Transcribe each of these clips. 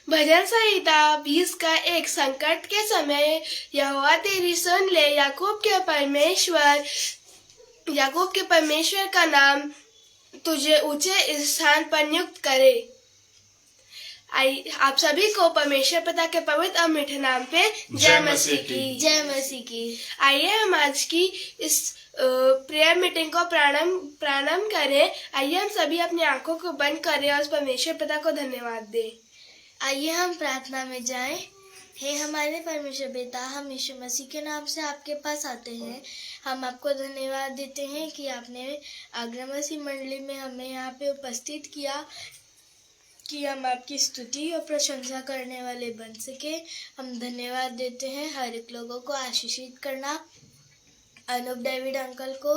भजन संहिता 20 का एक संकट के समय यहोवा तेरी सुन ले। याकूब के परमेश्वर का नाम तुझे ऊंचे स्थान पर नियुक्त करे। आप सभी को परमेश्वर पिता के पवित्र और मीठे नाम पे जय मसीह की। आइए हम आज की इस प्रेयर मीटिंग को प्रारंभ करें। आइए हम सभी अपनी आंखों को बंद करें और परमेश्वर पिता को धन्यवाद दें। आइए हम प्रार्थना में जाएं। हे हमारे परमेश्वर पिता, हम यीशु मसीह के नाम से आपके पास आते हैं। हम आपको धन्यवाद देते हैं कि आपने अग्रमसी मंडली में हमें यहाँ पे उपस्थित किया कि हम आपकी स्तुति और प्रशंसा करने वाले बन सके। हम धन्यवाद देते हैं हर एक लोगों को आशीषित करना। अनूप डेविड अंकल को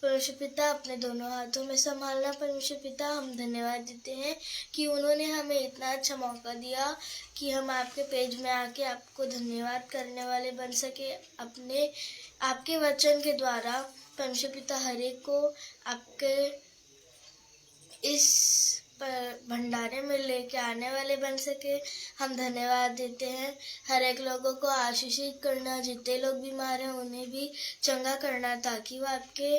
परमेश्वर पिता अपने दोनों हाथों में संभालना। परमेश्वर पिता, हम धन्यवाद देते हैं कि उन्होंने हमें इतना अच्छा मौका दिया कि हम आपके पेज में आके आपको धन्यवाद करने वाले बन सके। आपके वचन के द्वारा परमेश्वर पिता हर एक को आपके इस भंडारे में लेके आने वाले बन सके। हम धन्यवाद देते हैं हर एक लोगों को आशीषित करना। जितने लोग बीमार हैं उन्हें भी चंगा करना, ताकि वो आपके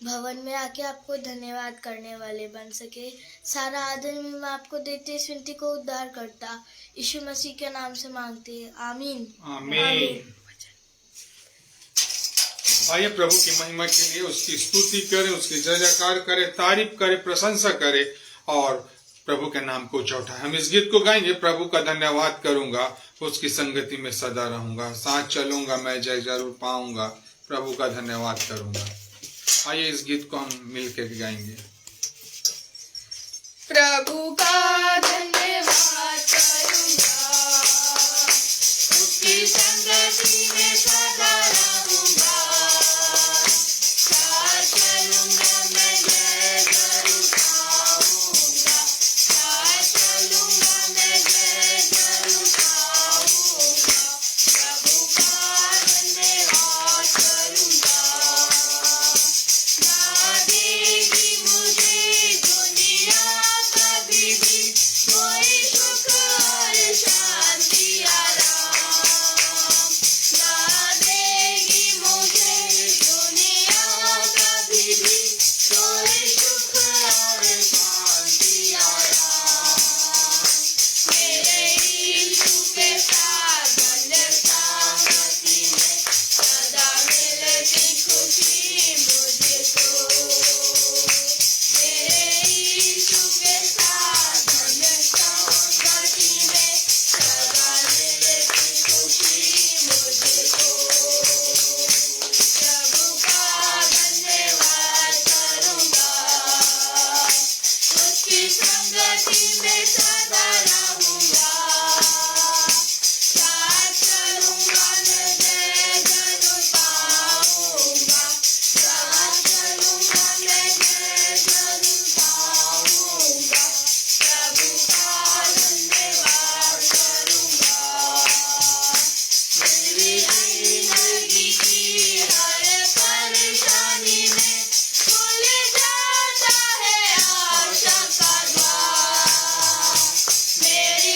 भवन में आके आपको धन्यवाद करने वाले बन सके। सारा आदर में आपको देते इस विनती को उद्धार करता यीशु मसीह के नाम से मांगते हैं, आमीन। आमीन। आइए प्रभु की महिमा के लिए उसकी स्तुति करें, उसकी जय जयकार करें, तारीफ करें, प्रशंसा करें और प्रभु के नाम को उठाएं। हम इस गीत को गाएंगे। प्रभु का धन्यवाद करूंगा, उसकी संगति में सदा रहूंगा, साथ चलूंगा मैं जय जरूर पाऊंगा, प्रभु का धन्यवाद करूंगा। आइए इस गीत को हम मिलकर गाएंगे। प्रभु का धन्यवाद करूंगा, उसकी संगति में सदा रहूंगा, साथ चलूंगा मैं जय जरूर पाऊंगा, साथ चलूंगा मैं जय जरूर पाऊंगा। प्रभु का धन्यवाद करूंगा, ना देगी मुझे दुनिया कभी भी कोई सुख और शांति आराम, ना देगी मुझे दुनिया कभी भी कोई सुख और शांति आराम। मेरे यीशु के साथ धन्य संगति में सदा मिलती खुशी मुझको। मेरे यीशु के साथ धन्य संगति में सदा मिलती खुशी मुझको। प्रभु का धन्यवाद करूंगा, उसकी संगति में सदा रहूंगा, साथ चलूंगा मैं जय जरूर पाऊंगा, साथ चलूंगा मैं जय जरूर पाऊंगा। प्रभु का धन्यवाद करूंगा, मेरी जिंदगी की हर परेशानी में खुल जाता है आशा का द्वार। मेरी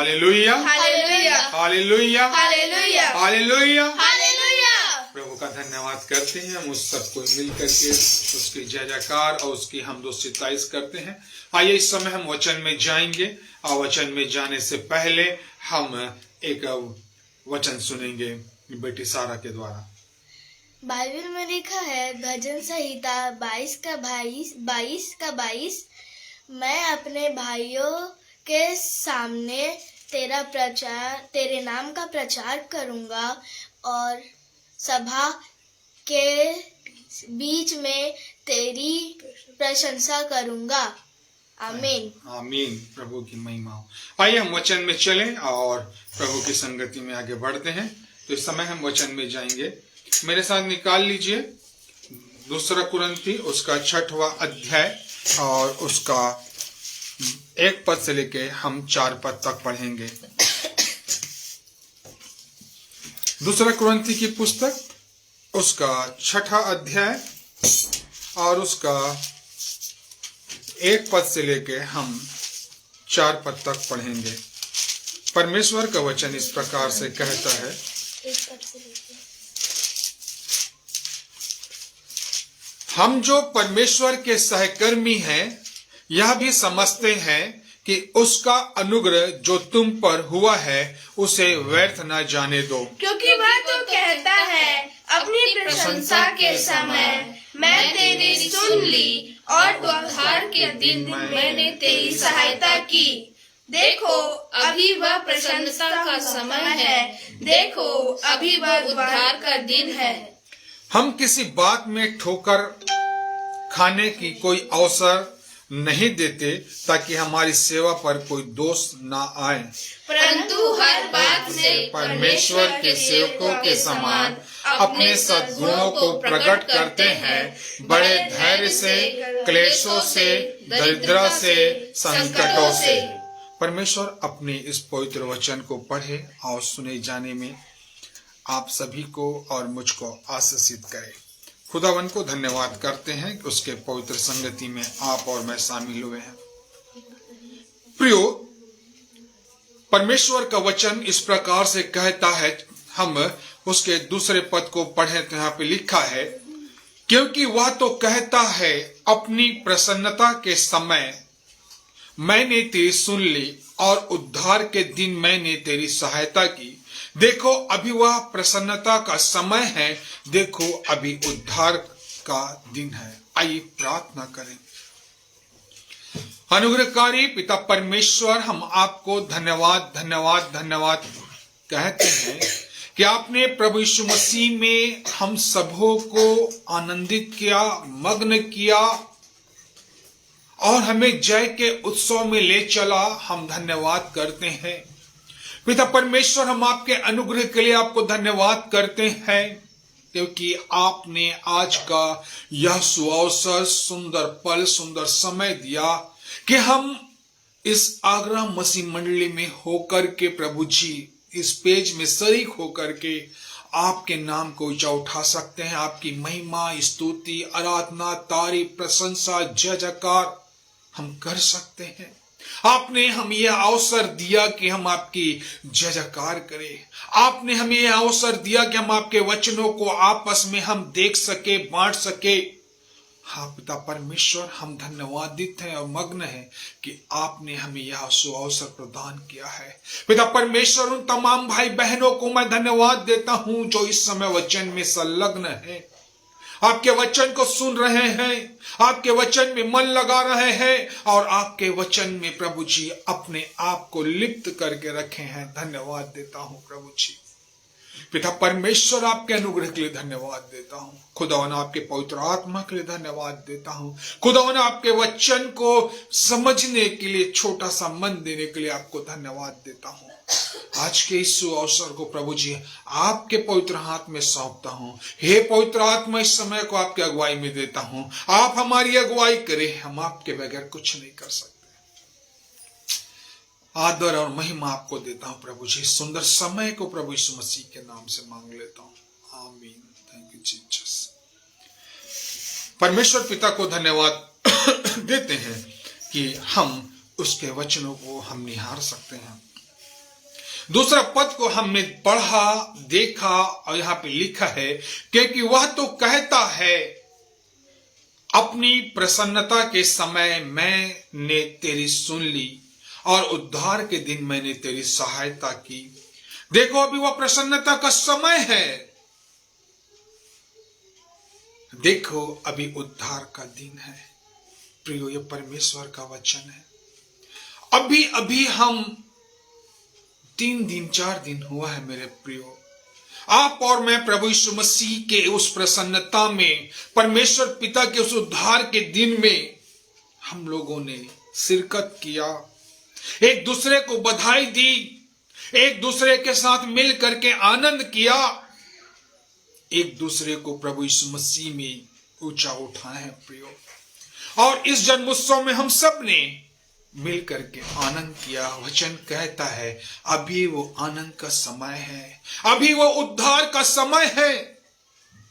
hallelujah, hallelujah, hallelujah, hallelujah, hallelujah. Hallelujah. प्रभु का धन्यवाद करते हैं। हम उस सबको मिल करके उसकी जय जयकार और उसकी हमदो सिताइश करते हैं। आइए इस समय हम वचन में जाएंगे और वचन में जाने से पहले हम एक वचन सुनेंगे बेटी सारा के द्वारा। बाइबल में लिखा है, भजन संहिता 22 मैं अपने भाइयों के सामने तेरे नाम का प्रचार करूंगा और सभा के बीच में तेरी प्रशंसा करूंगा। आमीन, आमीन। प्रभु की महिमा हो। आइए हम वचन में चलें और प्रभु की संगति में आगे बढ़ते हैं। तो इस समय हम वचन में जाएंगे। मेरे साथ निकाल लीजिए 2 कुरिन्थी उसका 6वां अध्याय और उसका 1 पद से लेके हम 4 पद तक पढ़ेंगे। 2 कुरिन्थी की पुस्तक उसका 6वां अध्याय और उसका 1 पद से लेके हम 4 पद तक पढ़ेंगे। परमेश्वर का वचन इस प्रकार से कहता है, हम जो परमेश्वर के सहकर्मी हैं यह भी समझते हैं कि उसका अनुग्रह जो तुम पर हुआ है उसे व्यर्थ न जाने दो, क्योंकि वह तो कहता है, अपनी प्रशंसा के समय मैं तेरी सुन ली और उद्धार के दिन मैंने तेरी सहायता की। देखो अभी वह प्रशंसा का समय है, देखो अभी वह उद्धार का दिन है। हम किसी बात में ठोकर खाने की कोई अवसर नहीं देते ताकि हमारी सेवा पर कोई दोष ना आए, परंतु हर बात से परमेश्वर के सेवकों के समान अपने सद्गुणों को प्रकट करते हैं, बड़े धैर्य से, क्लेशों से, दरिद्रता से, संकटों से। परमेश्वर अपने इस पवित्र वचन को पढ़े और सुने जाने में आप सभी को और मुझको आशीषित करे। खुदावन को धन्यवाद करते हैं कि उसके पवित्र संगति में आप और मैं शामिल हुए हैं। प्रियो, परमेश्वर का वचन इस प्रकार से कहता है, हम उसके 2 पद को पढ़े तो यहाँ पे लिखा है, क्योंकि वह तो कहता है, अपनी प्रसन्नता के समय मैंने तेरी सुन ली और उद्धार के दिन मैंने तेरी सहायता की। देखो अभी वह प्रसन्नता का समय है, देखो अभी उद्धार का दिन है। आइए प्रार्थना करें। अनुग्रहकारी पिता परमेश्वर, हम आपको धन्यवाद धन्यवाद धन्यवाद कहते हैं कि आपने प्रभु यीशु मसीह में हम सबों को आनंदित किया, मग्न किया और हमें जय के उत्सव में ले चला। हम धन्यवाद करते हैं पिता परमेश्वर। हम आपके अनुग्रह के लिए आपको धन्यवाद करते हैं क्योंकि आपने आज का यह सुअवसर, सुंदर पल, सुंदर समय दिया कि हम इस आगरा मसीह मंडली में होकर के प्रभु जी इस पेज में शरीक होकर के आपके नाम को ऊंचा उठा सकते हैं। आपकी महिमा, स्तुति, आराधना, तारीफ, प्रशंसा, जय जयकार हम कर सकते हैं। आपने हमें यह अवसर दिया कि हम आपकी जय जयकार करें। आपने हमें यह अवसर दिया कि हम आपके वचनों को आपस में हम देख सके, बांट सके। हाँ पिता परमेश्वर, हम धन्यवादित हैं और मग्न हैं कि आपने हमें यह अवसर प्रदान किया है। पिता परमेश्वर, उन तमाम भाई बहनों को मैं धन्यवाद देता हूं जो इस समय वचन में संलग्न है, आपके वचन को सुन रहे हैं, आपके वचन में मन लगा रहे हैं और आपके वचन में प्रभु जी अपने आप को लिप्त करके रखे हैं। धन्यवाद देता हूं प्रभु जी। पिता परमेश्वर, आपके अनुग्रह के लिए धन्यवाद देता हूं। खुदावन आपके पवित्र आत्मा के लिए धन्यवाद देता हूं। खुदावन आपके वचन को समझने के लिए छोटा सा मन देने के लिए आपको धन्यवाद देता हूं। आज के इस अवसर को प्रभु जी आपके पवित्र हाथ में सौंपता हूं। हे पवित्र आत्मा, इस समय को आपके अगुवाई में देता हूं। आप हमारी अगुवाई करें, हम आपके बगैर कुछ नहीं कर सकते। आदर और महिमा आपको देता हूं प्रभु जी। सुंदर समय को प्रभु यीशु मसीह के नाम से मांग लेता हूं। आमीन। Thank you Jesus. परमेश्वर पिता को धन्यवाद देते हैं कि हम उसके वचनों को हम निहार सकते हैं। दूसरा पद को हमने पढ़ा, देखा और यहाँ पे लिखा है क्योंकि वह तो कहता है, अपनी प्रसन्नता के समय मैंने तेरी सुन ली और उद्धार के दिन मैंने तेरी सहायता की। देखो अभी वह प्रसन्नता का समय है, देखो अभी उद्धार का दिन है। प्रियो, ये परमेश्वर का वचन है। अभी अभी हम 3 दिन 4 दिन हुआ है मेरे प्रियो, आप और मैं प्रभु यीशु मसीह के उस प्रसन्नता में, परमेश्वर पिता के उस उद्धार के दिन में हम लोगों ने शिरकत किया, एक दूसरे को बधाई दी, एक दूसरे के साथ मिल करके आनंद किया, एक दूसरे को प्रभु यीशु मसीह में ऊंचा उठाए हैं प्रियो। और इस जन्मोत्सव में हम सब ने मिल करके आनंद किया। वचन कहता है अभी वो आनंद का समय है, अभी वो उद्धार का समय है।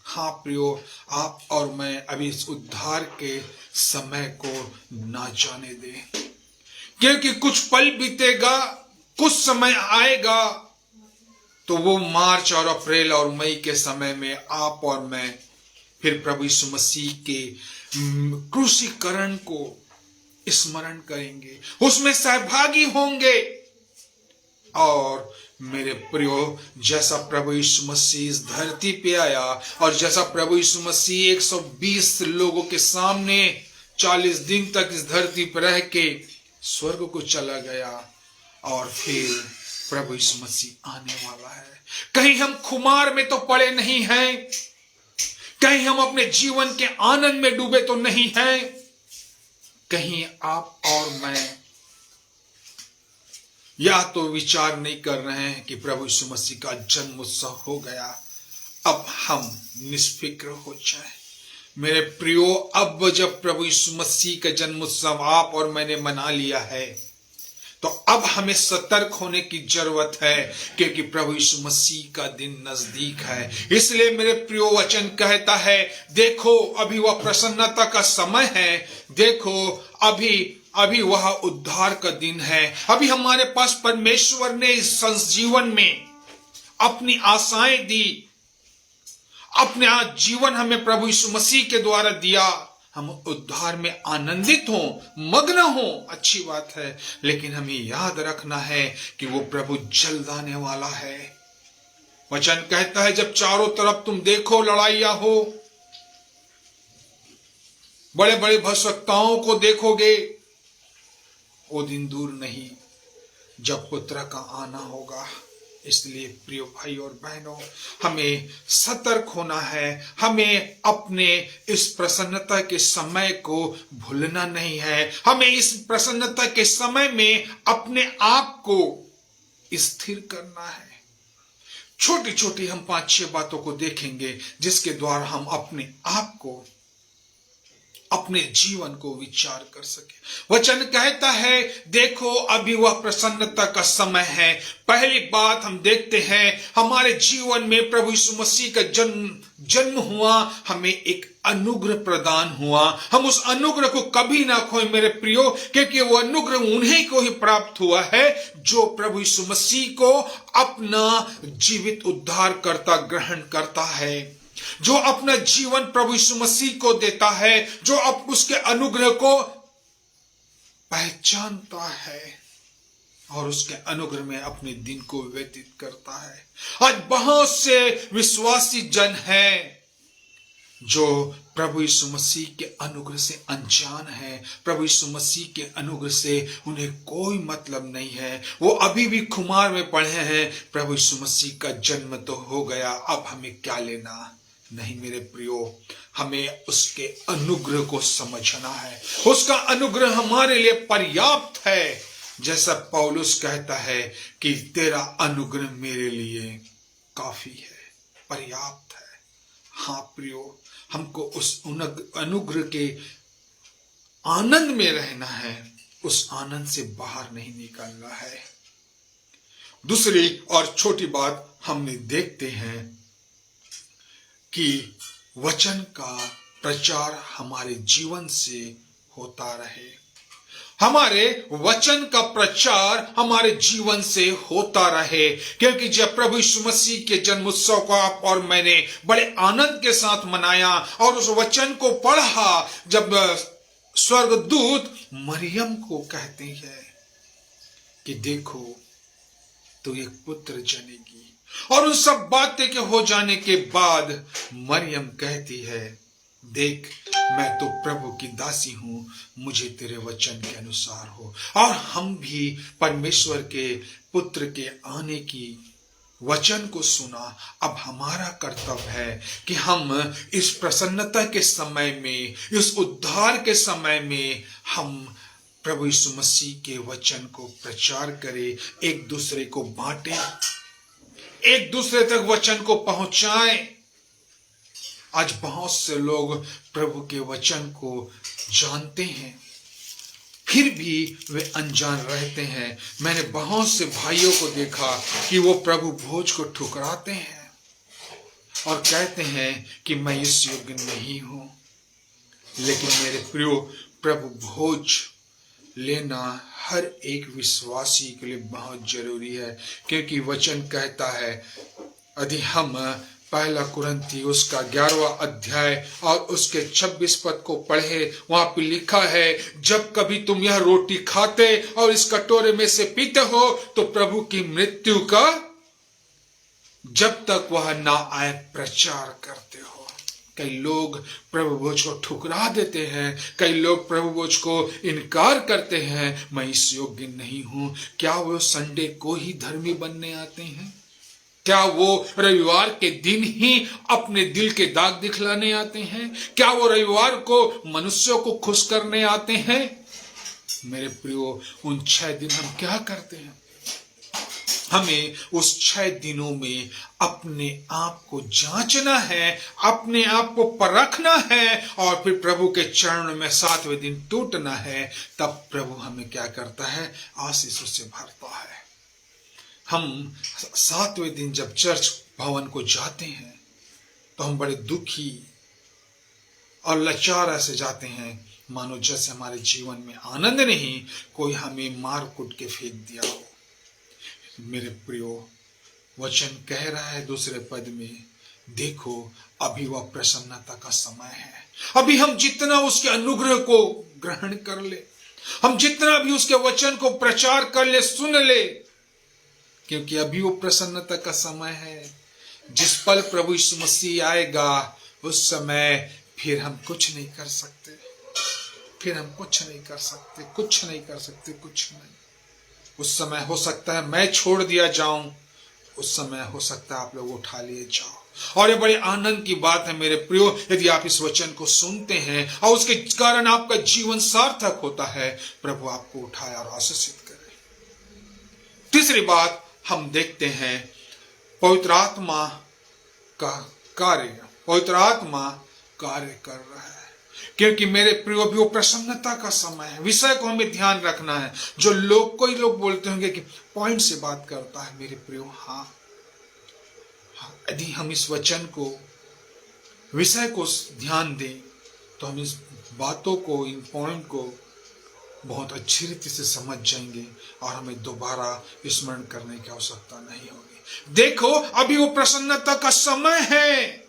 हाँ प्रियो, आप और मैं अभी इस उद्धार के समय को ना जाने दें, क्योंकि कुछ पल बीतेगा, कुछ समय आएगा तो वो मार्च और अप्रैल और मई के समय में आप और मैं फिर प्रभु यीशु मसीह के क्रूसीकरण को स्मरण करेंगे, उसमें सहभागी होंगे। और मेरे प्रियो, जैसा प्रभु यीशु मसीह इस धरती पे आया और जैसा प्रभु यीशु मसीह 120 लोगों के सामने 40 दिन तक इस धरती पर रह के स्वर्ग को चला गया और फिर प्रभु यीशु मसीह आने वाला है। कहीं हम खुमार में तो पड़े नहीं हैं, कहीं हम अपने जीवन के आनंद में डूबे तो नहीं हैं, कहीं आप और मैं या तो विचार नहीं कर रहे हैं कि प्रभु यीशु मसीह का जन्म उत्सव हो गया, अब हम निष्फिक्र हो जाए। मेरे प्रियो, अब जब प्रभु यीशु मसीह का जन्म उत्सव आप और मैंने मना लिया है तो अब हमें सतर्क होने की जरूरत है, क्योंकि प्रभु यीशु मसीह का दिन नजदीक है। इसलिए मेरे प्रियो, वचन कहता है देखो अभी वह प्रसन्नता का समय है, देखो अभी वह उद्धार का दिन है। अभी हमारे पास परमेश्वर ने इस जीवन में अपनी आशाएं दी, अपने जीवन हमें प्रभु यीशु मसीह के द्वारा दिया। हम उद्धार में आनंदित हों, मग्न हों, अच्छी बात है, लेकिन हमें याद रखना है कि वो प्रभु जल्द आने वाला है। वचन कहता है जब चारों तरफ तुम देखो लड़ाइयां हो, बड़े बड़े भविष्यवक्ताओं को देखोगे, वो दिन दूर नहीं जब पुत्र का आना होगा। इसलिए प्रिय भाई और बहनों, हमें सतर्क होना है, हमें अपने इस प्रसन्नता के समय को भूलना नहीं है। हमें इस प्रसन्नता के समय में अपने आप को स्थिर करना है। छोटी छोटी हम 5-6 बातों को देखेंगे जिसके द्वारा हम अपने आप को, अपने जीवन को विचार कर सके। वचन कहता है देखो अभी वह प्रसन्नता का समय है। पहली बात हम देखते हैं, हमारे जीवन में प्रभु यीशु मसीह का जन्म हुआ, हमें एक अनुग्रह प्रदान हुआ। हम उस अनुग्रह को कभी ना खोए मेरे प्रियो, क्योंकि वो अनुग्रह उन्हीं को ही प्राप्त हुआ है जो प्रभु यीशु मसीह को अपना जीवित उद्धारकर्ता ग्रहण करता है, जो अपना जीवन प्रभु यीशु मसीह को देता है, जो अब उसके अनुग्रह को पहचानता है और उसके अनुग्रह में अपने दिन को व्यतीत करता है। आज बहुत से विश्वासी जन हैं जो प्रभु यीशु मसीह के अनुग्रह से अनजान है, प्रभु यीशु मसीह के अनुग्रह से उन्हें कोई मतलब नहीं है। वो अभी भी खुमार में पड़े हैं, प्रभु यीशु मसीह का जन्म तो हो गया, अब हमें क्या लेना। नहीं मेरे प्रियो, हमें उसके अनुग्रह को समझना है। उसका अनुग्रह हमारे लिए पर्याप्त है। जैसा पौलुस कहता है कि तेरा अनुग्रह मेरे लिए काफी है, पर्याप्त है। हाँ प्रियो, हमको उस अनुग्रह के आनंद में रहना है, उस आनंद से बाहर नहीं निकलना है। दूसरी और छोटी बात हमने देखते हैं कि वचन का प्रचार हमारे जीवन से होता रहे। हमारे वचन का प्रचार हमारे जीवन से होता रहे, क्योंकि जब प्रभु यीशु मसीह के जन्म उत्सव को आप और मैंने बड़े आनंद के साथ मनाया और उस वचन को पढ़ा, जब स्वर्गदूत मरियम को कहते हैं कि देखो तू एक पुत्र जनेगी, और उन सब बातें के हो जाने के बाद मरियम कहती है, देख मैं तो प्रभु की दासी हूं, मुझे तेरे वचन के अनुसार हो। और हम भी परमेश्वर के पुत्र के आने की वचन को सुना। अब हमारा कर्तव्य है कि हम इस प्रसन्नता के समय में, इस उद्धार के समय में हम प्रभु यीशु मसीह के वचन को प्रचार करें, एक दूसरे को बांटें, एक दूसरे तक वचन को पहुंचाएं। आज बहुत से लोग प्रभु के वचन को जानते हैं, फिर भी वे अनजान रहते हैं। मैंने बहुत से भाइयों को देखा कि वो प्रभु भोज को ठुकराते हैं और कहते हैं कि मैं इस योग्य नहीं हूं। लेकिन मेरे प्रियो, प्रभु भोज लेना हर एक विश्वासी के लिए बहुत जरूरी है, क्योंकि वचन कहता है, यदि हम पहला कुरिन्थी उसका 11वां अध्याय और उसके 26 पद को पढ़े, वहां पे लिखा है, जब कभी तुम यह रोटी खाते और इस कटोरे में से पीते हो तो प्रभु की मृत्यु का जब तक वह ना आए प्रचार करते हो। कई लोग प्रभु भोज को ठुकरा देते हैं, कई लोग प्रभु भोज को इनकार करते हैं, मैं इस योग्य नहीं हूं। क्या वो संडे को ही धर्मी बनने आते हैं? क्या वो रविवार के दिन ही अपने दिल के दाग दिखलाने आते हैं? क्या वो रविवार को मनुष्यों को खुश करने आते हैं? मेरे प्रियो, उन 6 दिन हम क्या करते हैं? हमें उस 6 दिनों में अपने आप को जांचना है, अपने आप को परखना है और फिर प्रभु के चरणों में 7वें दिन टूटना है। तब प्रभु हमें क्या करता है? आशीषों से भरता है। हम 7वें दिन जब चर्च भवन को जाते हैं तो हम बड़े दुखी और लाचार ऐसे जाते हैं, मानो जैसे हमारे जीवन में आनंद नहीं, कोई हमें मार कूट के फेंक दिया हो। मेरे प्रियो, वचन कह रहा है 2 पद में, देखो अभी वह प्रसन्नता का समय है। अभी हम जितना उसके अनुग्रह को ग्रहण कर ले, हम जितना भी उसके वचन को प्रचार कर ले, सुन ले, क्योंकि अभी वो प्रसन्नता का समय है। जिस पल प्रभु यीशु मसीह आएगा उस समय फिर हम कुछ नहीं कर सकते, फिर हम कुछ नहीं कर सकते, कुछ नहीं कर सकते, कुछ नहीं। उस समय हो सकता है मैं छोड़ दिया जाऊं, उस समय हो सकता है आप लोग उठा लिए जाओ। और ये बड़े आनंद की बात है मेरे प्रियो, यदि आप इस वचन को सुनते हैं और उसके कारण आपका जीवन सार्थक होता है, प्रभु आपको उठाए और आशीषित करे। तीसरी बात हम देखते हैं, पवित्र आत्मा का कार्य, पवित्र आत्मा कार्य कर रहा है। क्योंकि मेरे प्रियो, भी वो प्रसन्नता का समय है, विषय को हमें ध्यान रखना है। जो लोग, कोई लोग बोलते होंगे कि पॉइंट से बात करता है, मेरे प्रियो हाँ, यदि हम इस वचन को, विषय को ध्यान दें तो हम इस बातों को, इन पॉइंट को बहुत अच्छी रीति से समझ जाएंगे और हमें दोबारा स्मरण करने की आवश्यकता नहीं होगी। देखो अभी वो प्रसन्नता का समय है,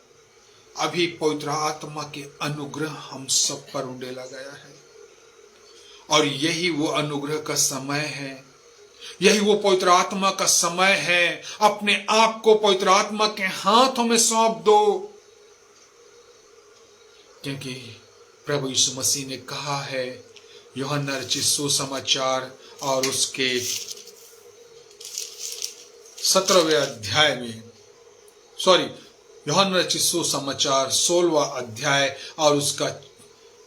अभी पवित्र आत्मा के अनुग्रह हम सब पर उंडेला गया है और यही वो अनुग्रह का समय है, यही वो पवित्र आत्मा का समय है। अपने आप को पवित्र आत्मा के हाथों में सौंप दो, क्योंकि प्रभु यीशु मसीह ने कहा है, यूहन्ना रचित सुसमाचार और उसके 17वें अध्याय में, यूहन्ना रचित सुसमाचार 16वां अध्याय और उसका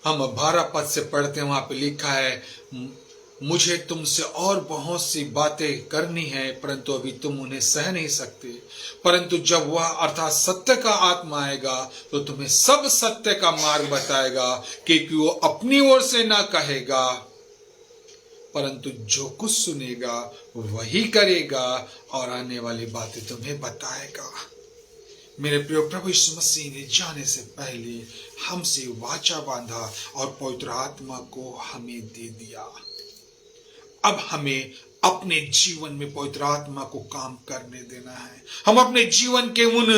हम 12 पद से पढ़ते हैं। वहां पे लिखा है, मुझे तुमसे और बहुत सी बातें करनी है, परंतु अभी तुम उन्हें सह नहीं सकते। परंतु जब वह अर्थात सत्य का आत्मा आएगा तो तुम्हें सब सत्य का मार्ग बताएगा, क्योंकि वो अपनी ओर से ना कहेगा, परंतु जो कुछ सुनेगा वही करेगा और आने वाली बातें तुम्हें बताएगा। मेरे प्रिय, प्रभु यीशु मसीह ने जाने से पहले हमसे वाचा बांधा और पवित्र आत्मा को हमें दे दिया। अब हमें अपने जीवन में पवित्र आत्मा को काम करने देना है। हम अपने जीवन के उन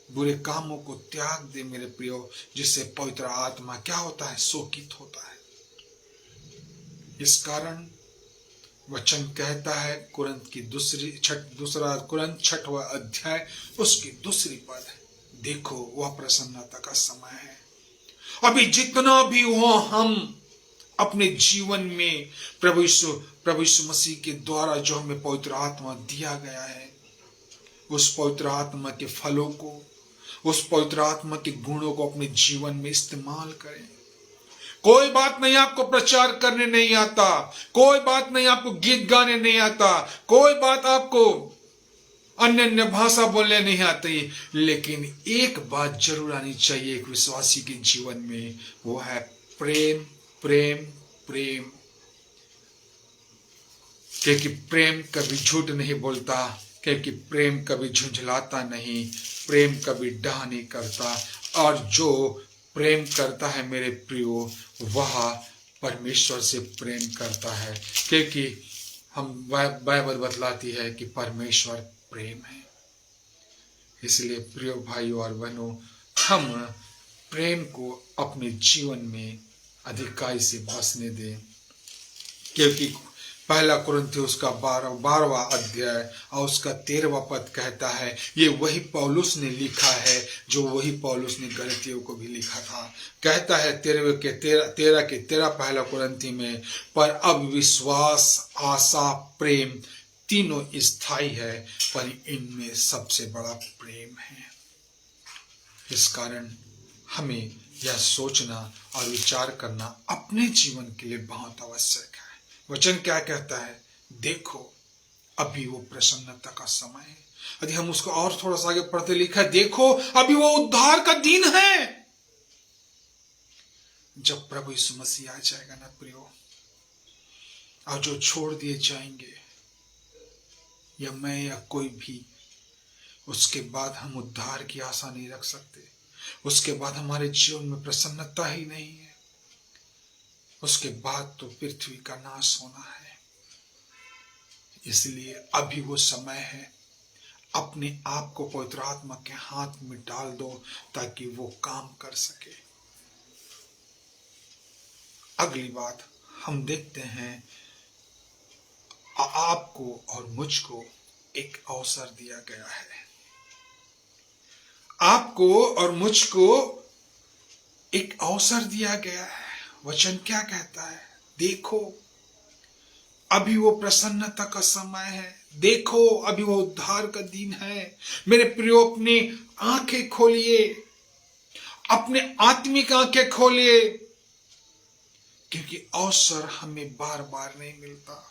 बुरे कामों को त्याग दे मेरे प्रियो, जिससे पवित्र आत्मा क्या होता है, शोकित होता है। इस कारण वचन कहता है कुरिन्थ की दूसरा कुरिन्थ 6वां अध्याय उसकी दूसरी पद, देखो वह प्रसन्नता का समय है। अभी जितना भी हो हम अपने जीवन में प्रभु यीशु मसीह के द्वारा जो हमें पवित्र आत्मा दिया गया है, उस पवित्र आत्मा के फलों को, उस पवित्र आत्मा के गुणों को अपने जीवन में इस्तेमाल करें। कोई बात नहीं आपको प्रचार करने नहीं आता, कोई बात नहीं आपको गीत गाने नहीं आता, कोई बात आपको अन्य भाषा बोलने नहीं आती, लेकिन एक बात जरूर आनी चाहिए एक विश्वासी के जीवन में, वो है प्रेम प्रेम प्रेम। क्योंकि प्रेम कभी झूठ नहीं बोलता, क्योंकि प्रेम कभी झुंझलाता नहीं, प्रेम कभी डाह नहीं करता। और जो प्रेम करता है मेरे प्रियो, वह परमेश्वर से प्रेम करता है, क्योंकि हम बाइबल बतलाती है कि परमेश्वर प्रेम है। इसलिए प्रियो भाइयों और बहनों, हम प्रेम को अपने जीवन में अधिकाई से बसने दें, क्योंकि पहला कुरिन्थियों उसका 12वां अध्याय और उसका 13वां पद कहता है, ये वही पौलुस ने लिखा है जो वही पौलुस ने गलतियों को भी लिखा था। कहता है 13 पहला कुरिन्थी में, पर अब विश्वास, आशा, प्रेम तीनों स्थायी है, पर इनमें सबसे बड़ा प्रेम है। इस कारण हमें यह सोचना और विचार करना अपने जीवन के लिए बहुत आवश्यक है। वचन क्या कहता है, देखो अभी वो प्रसन्नता का समय है। यदि हम उसको और थोड़ा सा आगे पढ़ते लिखा है, देखो अभी वो उद्धार का दिन है। जब प्रभु यीशु मसीह आ जाएगा ना प्रियो, और जो छोड़ दिए जाएंगे, या मैं या कोई भी, उसके बाद हम उद्धार की आशा नहीं रख सकते। उसके बाद हमारे जीवन में प्रसन्नता ही नहीं है। उसके बाद तो पृथ्वी का नाश होना है। इसलिए अभी वो समय है, अपने आप को पवित्र आत्मा के हाथ में डाल दो ताकि वो काम कर सके। अगली बात हम देखते हैं, आपको और मुझको एक अवसर दिया गया है। आपको और मुझको एक अवसर दिया गया है। वचन क्या कहता है, देखो अभी वो प्रसन्नता का समय है, देखो अभी वो उद्धार का दिन है। मेरे प्रियो, अपनी आंखें खोलिए, अपने आत्मिक आंखें खोलिए, क्योंकि अवसर हमें बार बार नहीं मिलता।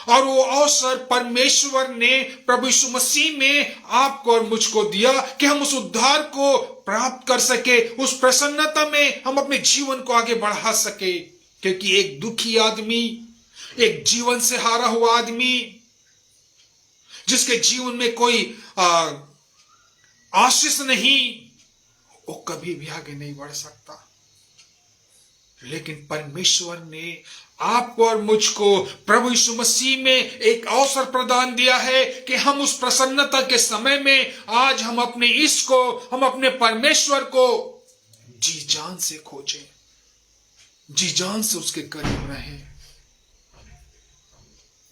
और वो अवसर परमेश्वर ने प्रभु यीशु मसीह में आपको और मुझको दिया कि हम उस उद्धार को प्राप्त कर सके, उस प्रसन्नता में हम अपने जीवन को आगे बढ़ा सके। क्योंकि एक दुखी आदमी, एक जीवन से हारा हुआ आदमी, जिसके जीवन में कोई आशीष नहीं, वो कभी भी आगे नहीं बढ़ सकता। लेकिन परमेश्वर ने आपको और मुझको प्रभु यीशु मसीह में एक अवसर प्रदान दिया है कि हम उस प्रसन्नता के समय में आज हम अपने ईश्वर को, हम अपने परमेश्वर को जी जान से खोजें, जी जान से उसके करीब रहें।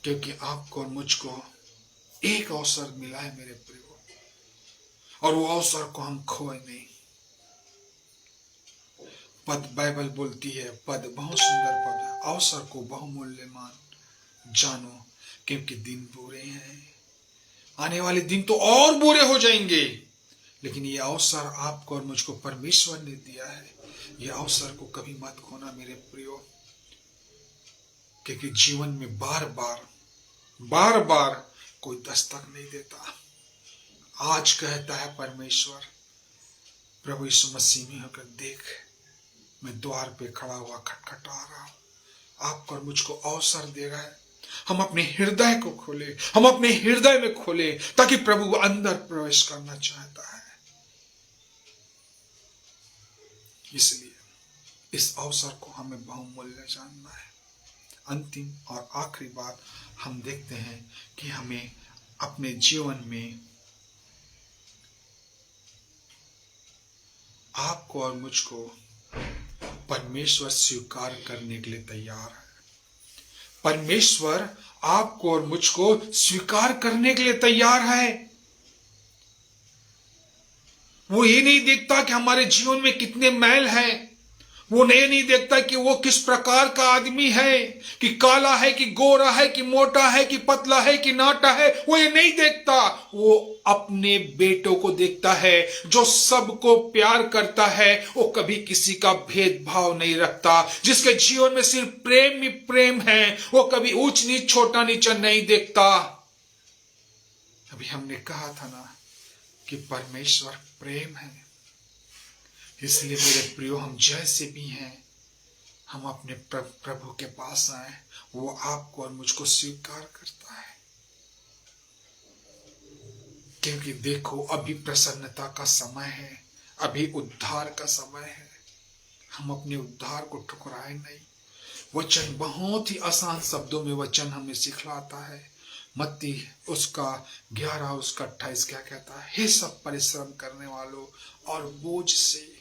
क्योंकि आपको और मुझको एक अवसर मिला है मेरे प्रियो, और वो अवसर को हम खोए नहीं। पद बाइबल बोलती है, पद बहुत सुंदर पद है, अवसर को बहुमूल्यमान जानो, क्योंकि दिन बुरे हैं। आने वाले दिन तो और बुरे हो जाएंगे, लेकिन ये अवसर आपको और मुझको परमेश्वर ने दिया है। ये अवसर को कभी मत खोना मेरे प्रियो, क्योंकि जीवन में बार बार कोई दस्तक नहीं देता। आज कहता है परमेश्वर, प्रभु यीशु मसीह में होकर देख, मैं द्वार पे खड़ा हुआ खटखटा रहा हूं। आपको और मुझको अवसर दे रहा है, हम अपने हृदय को खोले, हम अपने हृदय में खोले, ताकि प्रभु अंदर प्रवेश करना चाहता है। इसलिए इस अवसर को हमें बहुमूल्य जानना है। अंतिम और आखिरी बात हम देखते हैं कि हमें अपने जीवन में आपको और मुझको परमेश्वर स्वीकार करने के लिए तैयार है। परमेश्वर आपको और मुझको स्वीकार करने के लिए तैयार है। वो ये नहीं देखता कि हमारे जीवन में कितने मैल हैं, वो नहीं देखता कि वो किस प्रकार का आदमी है, कि काला है कि गोरा है कि मोटा है कि पतला है कि नाटा है, वो ये नहीं देखता। वो अपने बेटों को देखता है जो सबको प्यार करता है, वो कभी किसी का भेदभाव नहीं रखता, जिसके जीवन में सिर्फ प्रेम ही प्रेम है, वो कभी ऊंच नीच छोटा नीचा नहीं देखता। अभी हमने कहा था ना कि परमेश्वर प्रेम है, इसलिए मेरे प्रियो हम जैसे भी हैं, हम अपने प्रभु के पास आए, वो आपको और मुझको स्वीकार करता है। क्योंकि देखो अभी प्रसन्नता का समय है, अभी उद्धार का समय है। हम अपने उद्धार को ठुकराए नहीं। वचन बहुत ही आसान शब्दों में वचन हमें सिखलाता है। मत्ती उसका 11 उसका 28 क्या कहता है? हे सब परिश्रम करने वालों और बोझ से।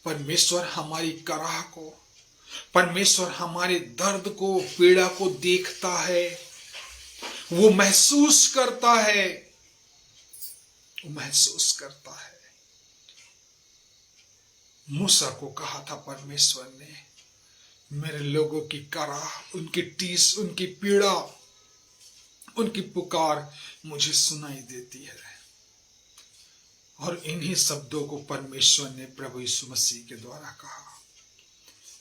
परमेश्वर हमारी कराह को, परमेश्वर हमारे दर्द को, पीड़ा को देखता है, वो महसूस करता है, वो महसूस करता है। मूसा को कहा था परमेश्वर ने, मेरे लोगों की कराह, उनकी टीस, उनकी पीड़ा, उनकी पुकार मुझे सुनाई देती है। और इन्हीं शब्दों को परमेश्वर ने प्रभु यीशु मसीह के द्वारा कहा,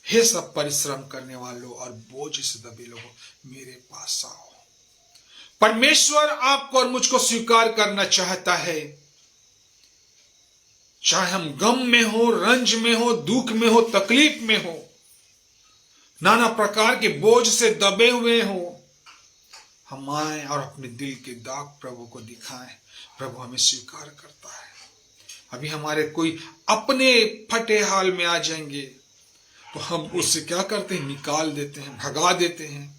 हे सब परिश्रम करने वालों और बोझ से दबे लोगों, मेरे पास आओ। परमेश्वर आपको और मुझको स्वीकार करना चाहता है। चाहे हम गम में हो, रंज में हो, दुख में हो, तकलीफ में हो, नाना प्रकार के बोझ से दबे हुए हो, हम आए और अपने दिल के दाग प्रभु को दिखाएं। प्रभु हमें स्वीकार करता है। अभी हमारे कोई अपने फटे हाल में आ जाएंगे तो हम उससे क्या करते हैं? निकाल देते हैं, भगा देते हैं,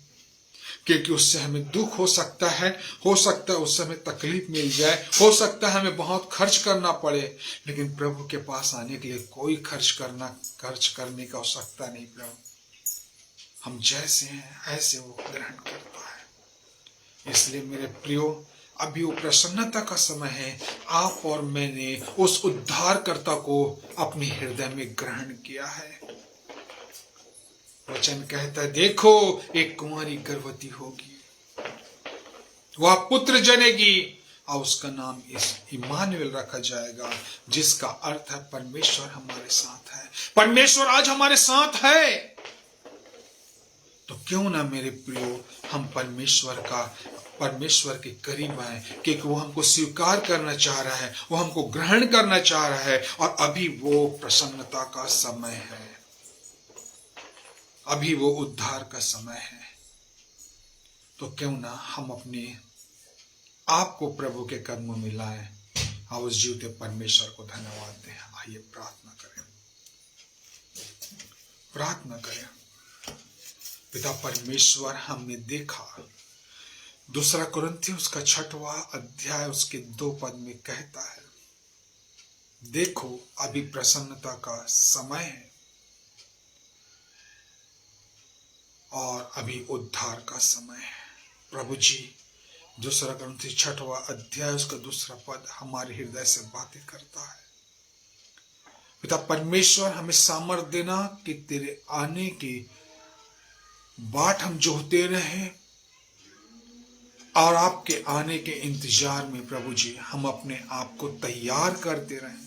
क्योंकि उससे हमें दुख हो सकता है उससे हमें तकलीफ मिल जाए, हो सकता है हमें बहुत खर्च करना पड़े, लेकिन प्रभु के पास आने के लिए कोई खर्च करने का आवश्यकता नहीं। प्रभु हम जैसे हैं ऐसे वो ग्रहण करता है। इसलिए मेरे प्रियो, अभी वो प्रसन्नता का समय है। आप और मैंने उस उद्धारकर्ता को अपने हृदय में ग्रहण किया है। वचन कहता है, देखो एक कुंवारी गर्भवती होगी, वह पुत्र जनेगी और उसका नाम इम्मानुएल रखा जाएगा, जिसका अर्थ है परमेश्वर हमारे साथ है। परमेश्वर आज हमारे साथ है। तो क्यों ना मेरे प्रियो हम परमेश्वर के करीब आए, क्योंकि वो हमको स्वीकार करना चाह रहा है, वो हमको ग्रहण करना चाह रहा है। और अभी वो प्रसन्नता का समय है, अभी वो उद्धार का समय है। तो क्यों ना हम अपने आप को प्रभु के कदमों में लाएं और उस जीवते परमेश्वर को धन्यवाद दें। आइए प्रार्थना करें। पिता परमेश्वर, हमने देखा 2 कुरिन्थियों उसका 6वां अध्याय उसके 2 पद में कहता है, देखो अभी प्रसन्नता का समय है और अभी उद्धार का समय है। प्रभु जी 2 कुरिन्थियों 6वां अध्याय उसका 2 पद हमारे हृदय से बातें करता है। पिता परमेश्वर, हमें सामर्थ देना कि तेरे आने की बाट हम जोहते रहे और आपके आने के इंतजार में प्रभु जी हम अपने आप को तैयार करते रहें।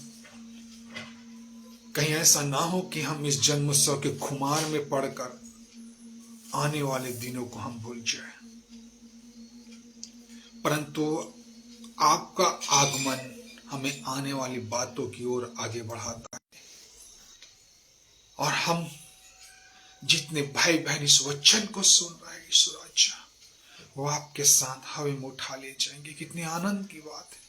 कहीं ऐसा ना हो कि हम इस जन्मोत्सव के खुमार में पड़कर आने वाले दिनों को हम भूल जाएं, परंतु आपका आगमन हमें आने वाली बातों की ओर आगे बढ़ाता है। और हम जितने भाई बहन इस वचन को सुन रहे हैं, ईश्वर अच्छा, वो आपके साथ हवा में उठा ले जाएंगे। कितनी आनंद की बात है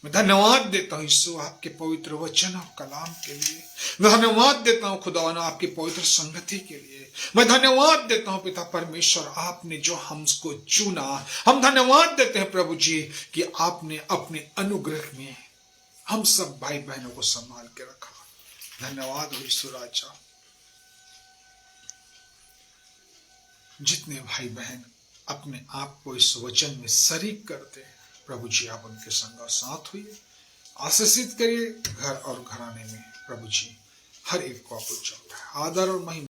मैं धन्यवाद देता हूँ यीशु आपके पवित्र वचन और कलाम के लिए। मैं धन्यवाद देता हूँ खुदावंद आपकी पवित्र संगति के लिए। मैं धन्यवाद देता हूँ पिता परमेश्वर, आपने जो हमको चुना। हम धन्यवाद देते हैं प्रभु जी कि आपने अपने अनुग्रह में हम सब भाई बहनों को संभाल के रखा। धन्यवाद हो यीशु राजा। जितने भाई बहन अपने आप को इस वचन में शरीक करते हैं, प्रभु जी आप उनके संग साथ हुई, आशीषित करिए घर और घराने में। प्रभु जी हर एक को आप उच्चारण आदर और महिमा